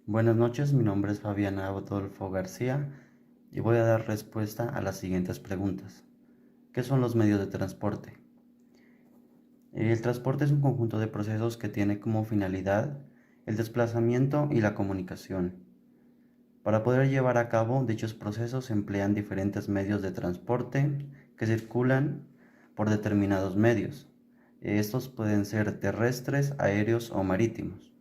Buenas noches, mi nombre es Fabián Adolfo García y voy a dar respuesta a las siguientes preguntas. ¿Qué son los medios de transporte? El transporte es un conjunto de procesos que tiene como finalidad el desplazamiento y la comunicación. Para poder llevar a cabo dichos procesos se emplean diferentes medios de transporte que circulan por determinados medios. Estos pueden ser terrestres, aéreos o marítimos.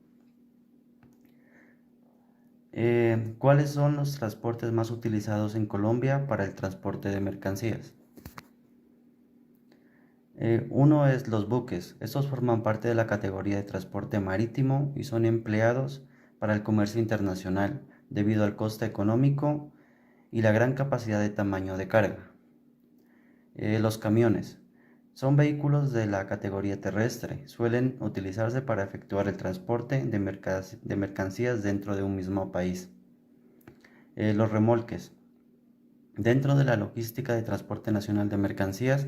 ¿Cuáles son los transportes más utilizados en Colombia para el transporte de mercancías? Uno es los buques. Estos forman parte de la categoría de transporte marítimo y son empleados para el comercio internacional debido al coste económico y la gran capacidad de tamaño de carga. Los camiones. Son vehículos de la categoría terrestre. Suelen utilizarse para efectuar el transporte de mercancías dentro de un mismo país. Los remolques. Dentro de la logística de transporte nacional de mercancías,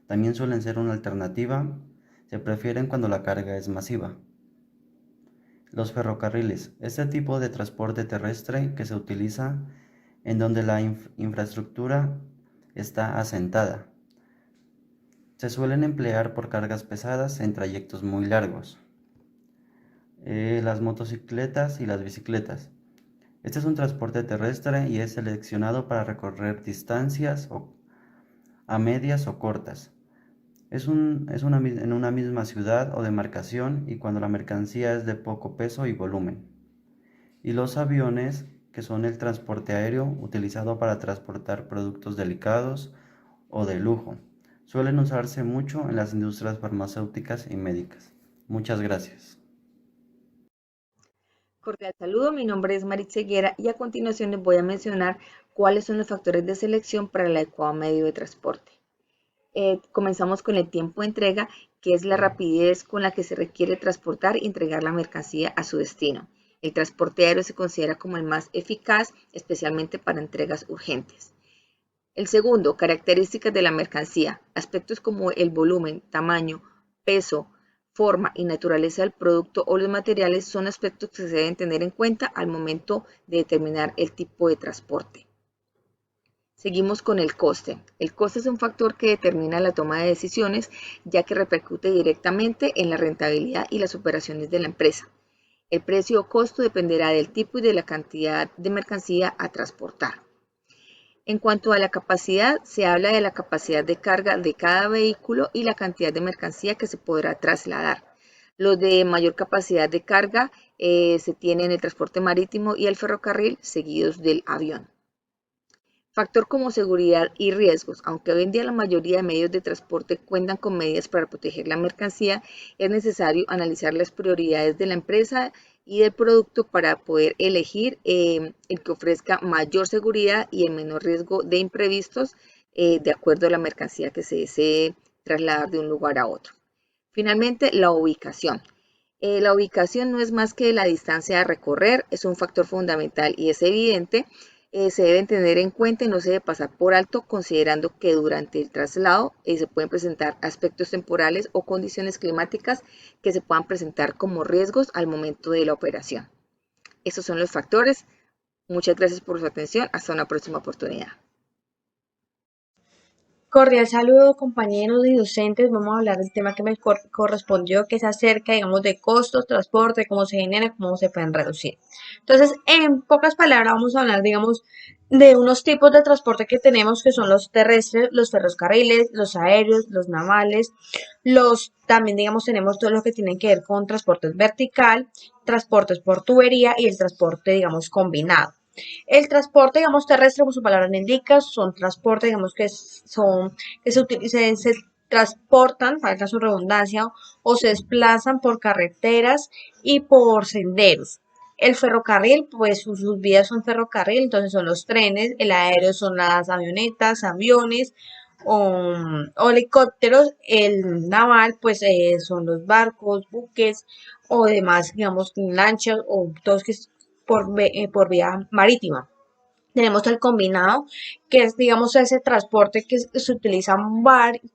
también suelen ser una alternativa, se prefieren cuando la carga es masiva. Los ferrocarriles, este tipo de transporte terrestre que se utiliza en donde la infraestructura está asentada. Se suelen emplear por cargas pesadas en trayectos muy largos. Las motocicletas y las bicicletas. Este es un transporte terrestre y es seleccionado para recorrer distancias a medias o cortas. En una misma ciudad o demarcación y cuando la mercancía es de poco peso y volumen. Y los aviones, que son el transporte aéreo utilizado para transportar productos delicados o de lujo. Suelen usarse mucho en las industrias farmacéuticas y médicas. Muchas gracias. Cordial saludo, mi nombre es Marit Ceguera y a continuación les voy a mencionar cuáles son los factores de selección para el adecuado medio de transporte. Comenzamos con el tiempo de entrega, que es la rapidez con la que se requiere transportar y entregar la mercancía a su destino. El transporte aéreo se considera como el más eficaz, especialmente para entregas urgentes. El segundo, características de la mercancía. Aspectos como el volumen, tamaño, peso, forma y naturaleza del producto o los materiales son aspectos que se deben tener en cuenta al momento de determinar el tipo de transporte. Seguimos con el coste. El coste es un factor que determina la toma de decisiones, ya que repercute directamente en la rentabilidad y las operaciones de la empresa. El precio o costo dependerá del tipo y de la cantidad de mercancía a transportar. En cuanto a la capacidad, se habla de la capacidad de carga de cada vehículo y la cantidad de mercancía que se podrá trasladar. Los de mayor capacidad de carga se tienen el transporte marítimo y el ferrocarril, seguidos del avión. Factor como seguridad y riesgos. Aunque hoy en día la mayoría de medios de transporte cuentan con medidas para proteger la mercancía, es necesario analizar las prioridades de la empresa y del producto para poder elegir el que ofrezca mayor seguridad y el menor riesgo de imprevistos de acuerdo a la mercancía que se desee trasladar de un lugar a otro. Finalmente, la ubicación. La ubicación no es más que la distancia a recorrer, es un factor fundamental y es evidente, se deben tener en cuenta y no se debe pasar por alto, considerando que durante el traslado se pueden presentar aspectos temporales o condiciones climáticas que se puedan presentar como riesgos al momento de la operación. Estos son los factores. Muchas gracias por su atención. Hasta una próxima oportunidad. Cordial saludo, compañeros y docentes. Vamos a hablar del tema que me correspondió, que es acerca, digamos, de costos, transporte, cómo se genera, cómo se pueden reducir. Entonces, en pocas palabras, vamos a hablar, digamos, de unos tipos de transporte que tenemos, que son los terrestres, los ferrocarriles, los aéreos, los navales, también, digamos, tenemos todo lo que tiene que ver con transportes vertical, transportes por tubería y el transporte, digamos, combinado. El transporte, digamos, terrestre, como su palabra lo indica, son transportes, digamos, que se utilizan, se transportan, valga su redundancia, o se desplazan por carreteras y por senderos. El ferrocarril, pues sus vías son ferrocarril, entonces son los trenes, el aéreo son las avionetas, aviones o helicópteros, el naval, pues son los barcos, buques o demás, digamos, lanchas o todos que por vía marítima. Tenemos el combinado, que es, digamos, ese transporte que se utiliza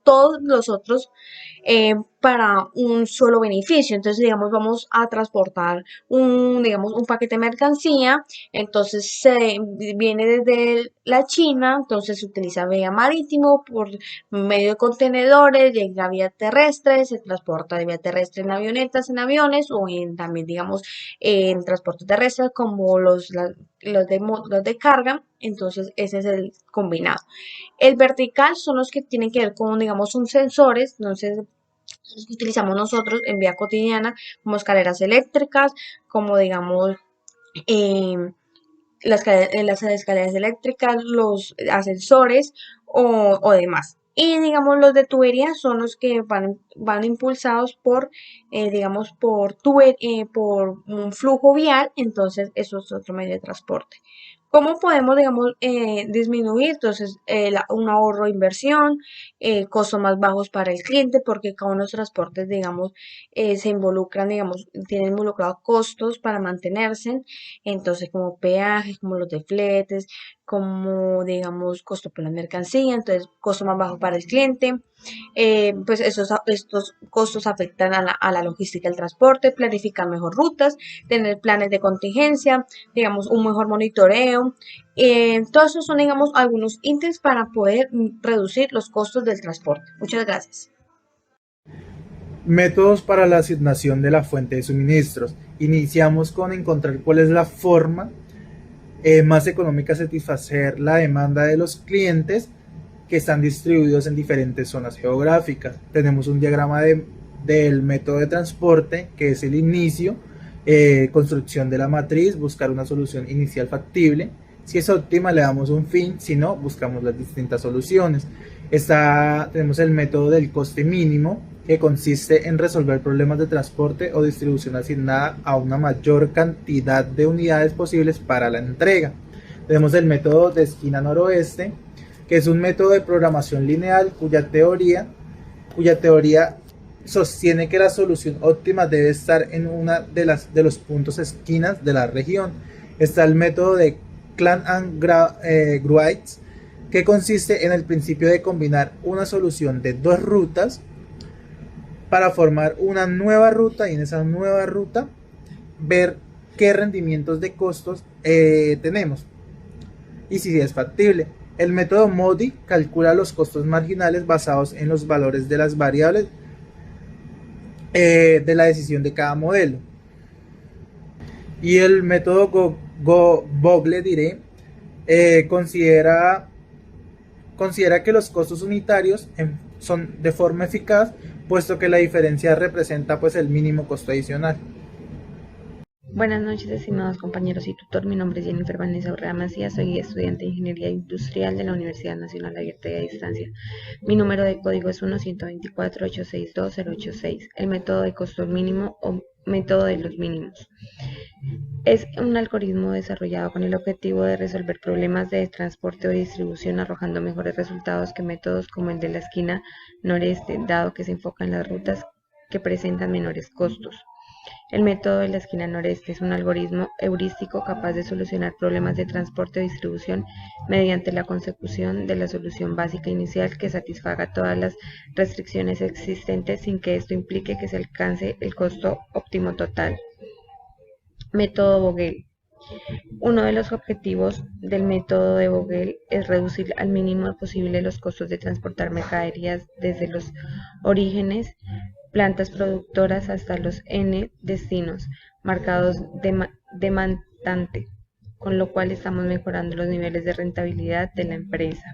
todos los otros para un solo beneficio. Entonces, digamos, vamos a transportar digamos, un paquete de mercancía, entonces se viene desde la China, entonces se utiliza vía marítimo por medio de contenedores, llega vía terrestre, se transporta de vía terrestre en avionetas, en aviones o también, digamos, en transporte terrestre como los de carga. Entonces, ese es el combinado. El vertical son los que tienen que ver con, digamos, son sensores, entonces los que utilizamos nosotros en vía cotidiana, como escaleras eléctricas, como digamos em, las escaleras eléctricas, los ascensores o demás. Y digamos los de tubería son los que van impulsados por, digamos, por un flujo vial, entonces eso es otro medio de transporte. ¿Cómo podemos, digamos, disminuir entonces un ahorro de inversión, costos más bajos para el cliente? Porque cada uno de los transportes, digamos, se involucran, digamos, tienen involucrados costos para mantenerse, entonces como peajes, como los de fletes, como, digamos, costo por la mercancía, entonces costo más bajo para el cliente. Pues estos costos afectan a la logística del transporte, planificar mejor rutas, tener planes de contingencia, digamos, un mejor monitoreo. Todos esos son, digamos, algunos ítems para poder reducir los costos del transporte. Muchas gracias. Métodos para la asignación de la fuente de suministros. Iniciamos con encontrar cuál es la forma más económica de satisfacer la demanda de los clientes que están distribuidos en diferentes zonas geográficas. Tenemos un diagrama del método de transporte, que es el igual, construcción de la matriz, buscar una solución inicial factible. Si es óptima, le damos un fin, si no, buscamos las distintas soluciones. Tenemos el método del coste mínimo, que consiste en resolver problemas de transporte o distribución asignada a una mayor cantidad de unidades posibles para la entrega. Tenemos el método de esquina noroeste, que es un método de programación lineal cuya teoría sostiene que la solución óptima debe estar en una de los puntos esquinas de la región. Está el método de Clan and Gruitz, que consiste en el principio de combinar una solución de dos rutas para formar una nueva ruta, y en esa nueva ruta ver qué rendimientos de costos tenemos y si es factible. El método MODI calcula los costos marginales basados en los valores de las variables de la decisión de cada modelo. Y el método Bogle considera que los costos unitarios son de forma eficaz, puesto que la diferencia representa pues el mínimo costo adicional. Buenas noches, estimados compañeros y tutor. Mi nombre es Jennifer Vanessa Urrea Macías, soy estudiante de Ingeniería Industrial de la Universidad Nacional Abierta y a Distancia. Mi número de código es 1-124-862-086. El método de costo mínimo o método de los mínimos es un algoritmo desarrollado con el objetivo de resolver problemas de transporte o distribución, arrojando mejores resultados que métodos como el de la esquina noreste, dado que se enfoca en las rutas que presentan menores costos. El método de la esquina noreste es un algoritmo heurístico capaz de solucionar problemas de transporte o distribución mediante la consecución de la solución básica inicial que satisfaga todas las restricciones existentes sin que esto implique que se alcance el costo óptimo total. Método Vogel. Uno de los objetivos del método de Vogel es reducir al mínimo posible los costos de transportar mercaderías desde los orígenes, plantas productoras, hasta los N destinos marcados demandante, con lo cual estamos mejorando los niveles de rentabilidad de la empresa.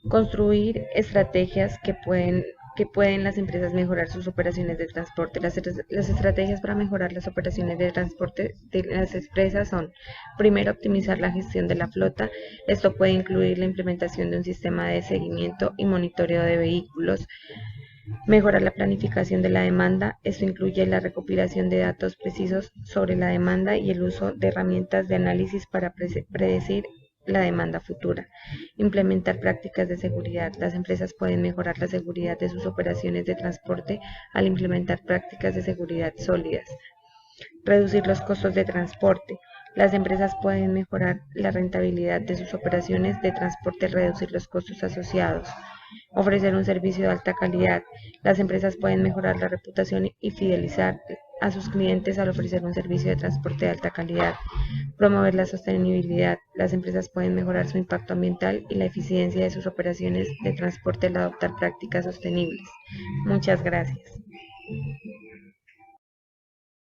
Construir estrategias que pueden las empresas mejorar sus operaciones de transporte. Las estrategias para mejorar las operaciones de transporte de las empresas son: primero, optimizar la gestión de la flota. Esto puede incluir la implementación de un sistema de seguimiento y monitoreo de vehículos. Mejorar la planificación de la demanda. Esto incluye la recopilación de datos precisos sobre la demanda y el uso de herramientas de análisis para predecir la demanda futura. Implementar prácticas de seguridad. Las empresas pueden mejorar la seguridad de sus operaciones de transporte al implementar prácticas de seguridad sólidas. Reducir los costos de transporte. Las empresas pueden mejorar la rentabilidad de sus operaciones de transporte al reducir los costos asociados. Ofrecer un servicio de alta calidad. Las empresas pueden mejorar la reputación y fidelizar a sus clientes al ofrecer un servicio de transporte de alta calidad. Promover la sostenibilidad. Las empresas pueden mejorar su impacto ambiental y la eficiencia de sus operaciones de transporte al adoptar prácticas sostenibles. Muchas gracias.